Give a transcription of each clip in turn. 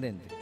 correspondiente.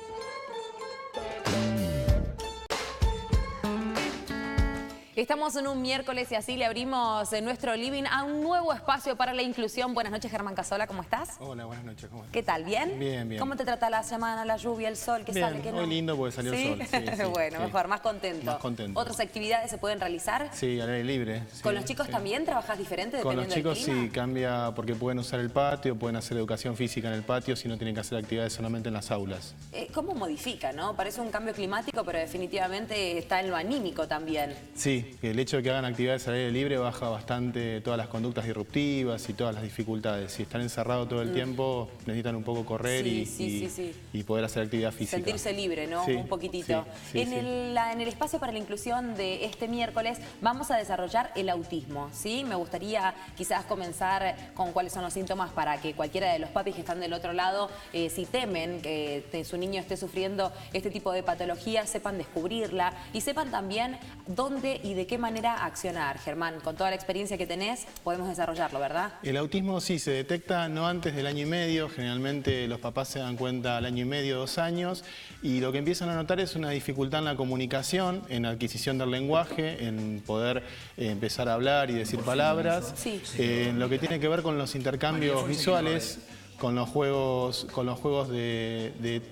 Estamos en un miércoles y así le abrimos nuestro living a un nuevo espacio para la inclusión. Buenas noches, Germán Casola, ¿cómo estás? Hola, buenas noches, ¿cómo estás? ¿Qué tal? ¿Bien? Bien, bien. ¿Cómo te trata la semana, la lluvia, el sol? ¿Qué Bien, sale? ¿Qué no? muy lindo porque salió el sol. Sí, sí, bueno, sí. mejor, más contento. Más contento. ¿Otras actividades se pueden realizar? Sí, al aire libre. Sí, ¿Con los chicos sí. también trabajas diferente Con dependiendo los chicos del clima? sí, cambia porque pueden usar el patio, pueden hacer educación física en el patio, si no tienen que hacer actividades solamente en las aulas. ¿Cómo modifica, no? Parece un cambio climático, pero definitivamente está en lo anímico también. Sí, el hecho de que hagan actividades al aire libre baja bastante todas las conductas disruptivas y todas las dificultades. Si están encerrados todo el tiempo, necesitan un poco correr y poder hacer actividad física. Sentirse libre, ¿no? Sí, Un poquitito. sí, en el espacio para la inclusión de este miércoles vamos a desarrollar el autismo, ¿sí? Me gustaría quizás comenzar con cuáles son los síntomas para que cualquiera de los papis que están del otro lado, si temen que su niño esté sufriendo este tipo de patología, sepan descubrirla y sepan también dónde y de qué manera accionar. Germán, con toda la experiencia que tenés, podemos desarrollarlo, ¿verdad? El autismo sí se detecta no antes del año y medio, generalmente los papás se dan cuenta al año y medio, 2 años, y lo que empiezan a notar es una dificultad en la comunicación, en la adquisición del lenguaje, en poder empezar a hablar y decir palabras, en lo que tiene que ver con los intercambios visuales, con los juegos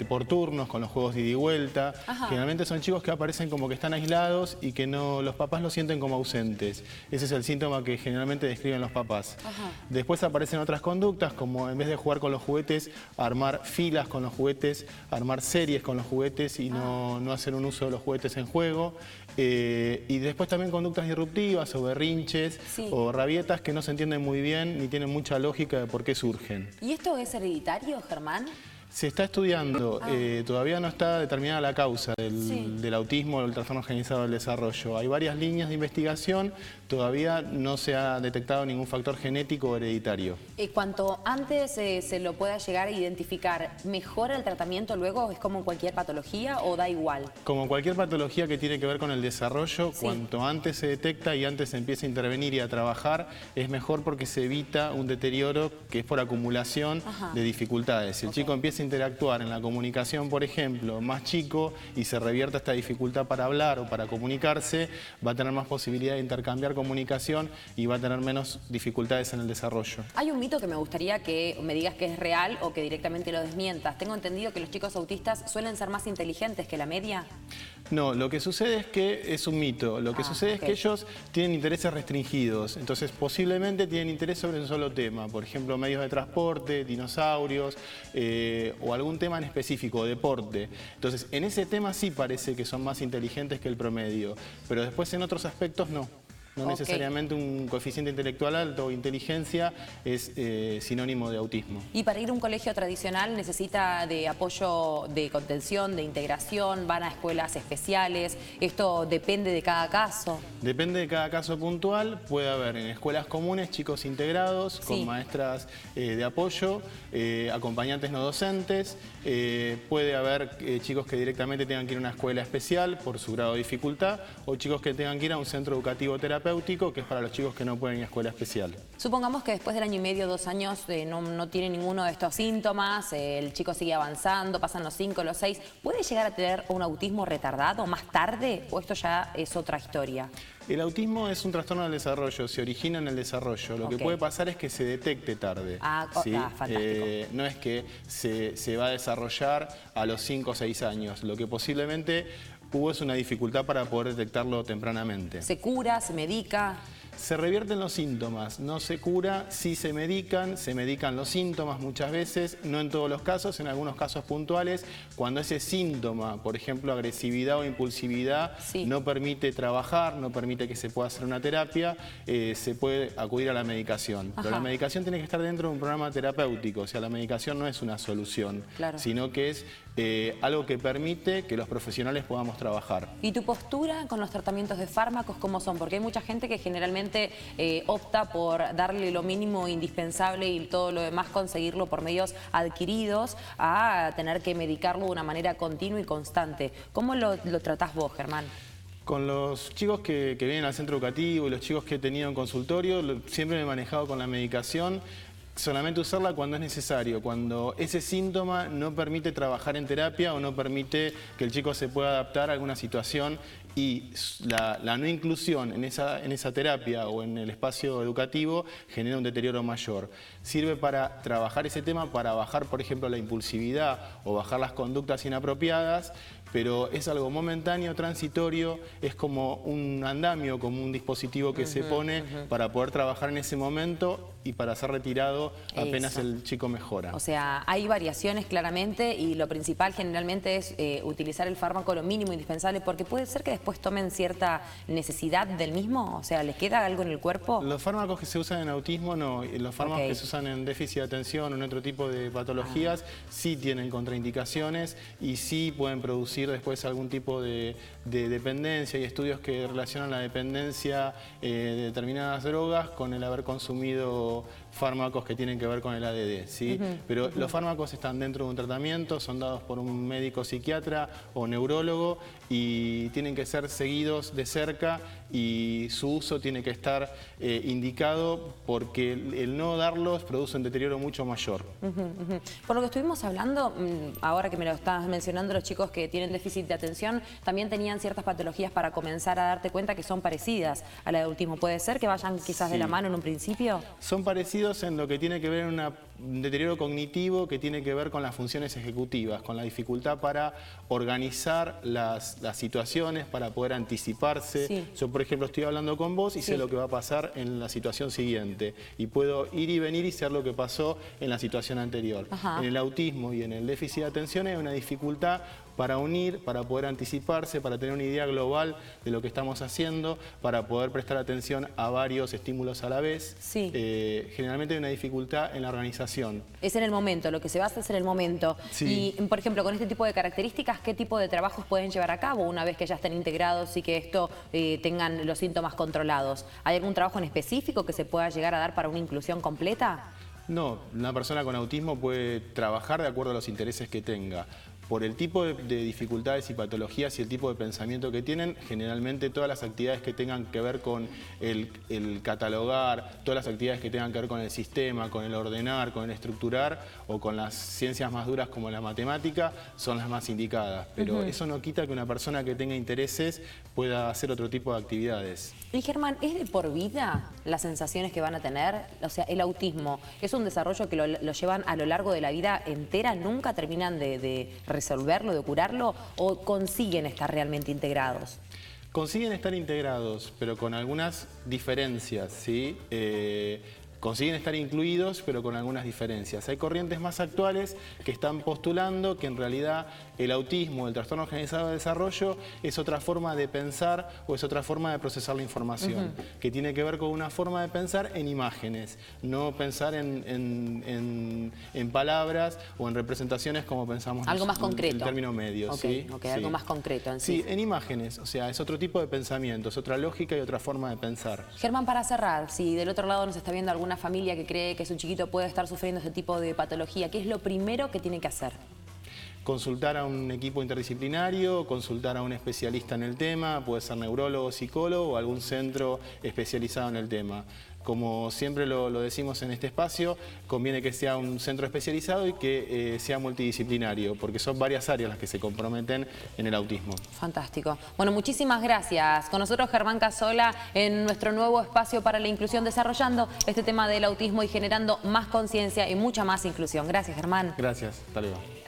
por turnos, con los juegos de ida y vuelta. Ajá. Generalmente son chicos que aparecen como que están aislados y que los papás los sienten como ausentes. Ese es el síntoma que generalmente describen los papás. Ajá. Después aparecen otras conductas, como en vez de jugar con los juguetes, armar filas con los juguetes, armar series con los juguetes y no hacer un uso de los juguetes en juego. Y después también conductas disruptivas o berrinches o rabietas que no se entienden muy bien ni tienen mucha lógica de por qué surgen. ¿Y esto es hereditario, Germán? Se está estudiando, todavía no está determinada la causa del autismo o del trastorno generalizado del desarrollo. Hay varias líneas de investigación, todavía no se ha detectado ningún factor genético o hereditario. Cuanto antes se lo pueda llegar a identificar, ¿mejora el tratamiento luego? ¿Es como cualquier patología o da igual? Como cualquier patología que tiene que ver con el desarrollo, cuanto antes se detecta y antes se empieza a intervenir y a trabajar, es mejor porque se evita un deterioro que es por acumulación de dificultades. Si el chico empieza a interactuar en la comunicación, por ejemplo, más chico y se revierta esta dificultad para hablar o para comunicarse, va a tener más posibilidad de intercambiar comunicación y va a tener menos dificultades en el desarrollo. Hay un mito que me gustaría que me digas que es real o que directamente lo desmientas. Tengo entendido que los chicos autistas suelen ser más inteligentes que la media. No, lo que sucede es que es un mito. Lo que sucede es que ellos tienen intereses restringidos. Entonces, posiblemente tienen interés sobre un solo tema. Por ejemplo, medios de transporte, dinosaurios o algún tema en específico, deporte. Entonces, en ese tema sí parece que son más inteligentes que el promedio. Pero después en otros aspectos no. No necesariamente un coeficiente intelectual alto o inteligencia es sinónimo de autismo. Y para ir a un colegio tradicional necesita de apoyo, de contención, de integración, van a escuelas especiales, ¿esto depende de cada caso? Depende de cada caso puntual, puede haber en escuelas comunes chicos integrados con maestras de apoyo, acompañantes no docentes, puede haber chicos que directamente tengan que ir a una escuela especial por su grado de dificultad o chicos que tengan que ir a un centro educativo terapéutico que es para los chicos que no pueden ir a escuela especial. Supongamos que después del año y medio, 2 años, no tiene ninguno de estos síntomas, el chico sigue avanzando, pasan los 5, los 6. ¿Puede llegar a tener un autismo retardado más tarde o esto ya es otra historia? El autismo es un trastorno del desarrollo, se origina en el desarrollo. Lo que puede pasar es que se detecte tarde. Fantástico. No es que se va a desarrollar a los 5 o 6 años. Lo que posiblemente hubo es una dificultad para poder detectarlo tempranamente. ¿Se cura? ¿Se medica? Se revierten los síntomas, no se cura, sí se medican los síntomas muchas veces, no en todos los casos, en algunos casos puntuales, cuando ese síntoma, por ejemplo agresividad o impulsividad, no permite trabajar, no permite que se pueda hacer una terapia, se puede acudir a la medicación. Pero la medicación tiene que estar dentro de un programa terapéutico, o sea, la medicación no es una solución, sino que es algo que permite que los profesionales podamos trabajar. ¿Y tu postura con los tratamientos de fármacos cómo son? Porque hay mucha gente que generalmente opta por darle lo mínimo indispensable y todo lo demás conseguirlo por medios adquiridos a tener que medicarlo de una manera continua y constante. ¿Cómo lo tratás vos, Germán? Con los chicos que vienen al centro educativo y los chicos que he tenido en consultorio, siempre me he manejado con la medicación solamente usarla cuando es necesario, cuando ese síntoma no permite trabajar en terapia o no permite que el chico se pueda adaptar a alguna situación, y la no inclusión en esa terapia o en el espacio educativo genera un deterioro mayor. Sirve para trabajar ese tema, para bajar, por ejemplo, la impulsividad o bajar las conductas inapropiadas, pero es algo momentáneo, transitorio, es como un andamio, como un dispositivo que se pone para poder trabajar en ese momento y para ser retirado apenas el chico mejora. O sea, hay variaciones claramente y lo principal generalmente es utilizar el fármaco lo mínimo indispensable, porque puede ser que después tomen cierta necesidad del mismo, o sea, ¿les queda algo en el cuerpo? Los fármacos que se usan en autismo no, los fármacos que se usan en déficit de atención o en otro tipo de patologías sí tienen contraindicaciones y sí pueden producir después algún tipo de dependencia. Hay estudios que relacionan la dependencia de determinadas drogas con el haber consumido fármacos que tienen que ver con el ADD, ¿sí? Pero los fármacos están dentro de un tratamiento, son dados por un médico psiquiatra o neurólogo y tienen que ser seguidos de cerca, y su uso tiene que estar indicado, porque el no darlos produce un deterioro mucho mayor. Por lo que estuvimos hablando, ahora que me lo estabas mencionando, los chicos que tienen déficit de atención también tenían ciertas patologías para comenzar a darte cuenta que son parecidas a la de autismo. ¿Puede ser que vayan quizás de la mano en un principio? Son parecidos en lo que tiene que ver en un deterioro cognitivo que tiene que ver con las funciones ejecutivas, con la dificultad para organizar las situaciones, para poder anticiparse. Yo, por ejemplo, estoy hablando con vos y sé lo que va a pasar en la situación siguiente, y puedo ir y venir y ser lo que pasó en la situación anterior. En el autismo y en el déficit de atención hay una dificultad para unir, para poder anticiparse, para tener una idea global de lo que estamos haciendo, para poder prestar atención a varios estímulos a la vez. Generalmente hay una dificultad en la organización. Es en el momento, lo que se basa es en el momento. Y, por ejemplo, con este tipo de características, ¿qué tipo de trabajos pueden llevar a cabo una vez que ya estén integrados y que esto tengan los síntomas controlados? ¿Hay algún trabajo en específico que se pueda llegar a dar para una inclusión completa? No, una persona con autismo puede trabajar de acuerdo a los intereses que tenga. Por el tipo de dificultades y patologías y el tipo de pensamiento que tienen, generalmente todas las actividades que tengan que ver con el catalogar, todas las actividades que tengan que ver con el sistema, con el ordenar, con el estructurar o con las ciencias más duras como la matemática, son las más indicadas. Pero eso no quita que una persona que tenga intereses pueda hacer otro tipo de actividades. Y Germán, ¿es de por vida las sensaciones que van a tener? O sea, el autismo, ¿es un desarrollo que lo llevan a lo largo de la vida entera? ¿Nunca terminan de resolverlo, de curarlo, o consiguen estar realmente integrados? Consiguen estar integrados, pero con algunas diferencias, ¿sí? Consiguen estar incluidos, pero con algunas diferencias. Hay corrientes más actuales que están postulando que en realidad el autismo, el trastorno generalizado de desarrollo, es otra forma de pensar o es otra forma de procesar la información, que tiene que ver con una forma de pensar en imágenes, no pensar en palabras o en representaciones como pensamos algo más concreto. El término medio. ¿Sí? Algo más concreto en sí. Sí, en imágenes, o sea, es otro tipo de pensamiento, es otra lógica y otra forma de pensar. Germán, para cerrar, si del otro lado nos está viendo alguna familia que cree que su chiquito puede estar sufriendo este tipo de patología, ¿qué es lo primero que tiene que hacer? Consultar a un equipo interdisciplinario, consultar a un especialista en el tema, puede ser neurólogo, psicólogo o algún centro especializado en el tema. Como siempre lo decimos en este espacio, conviene que sea un centro especializado y que sea multidisciplinario, porque son varias áreas las que se comprometen en el autismo. Fantástico. Bueno, muchísimas gracias. Con nosotros Germán Casola en nuestro nuevo espacio para la inclusión, desarrollando este tema del autismo y generando más conciencia y mucha más inclusión. Gracias, Germán. Gracias. Hasta luego.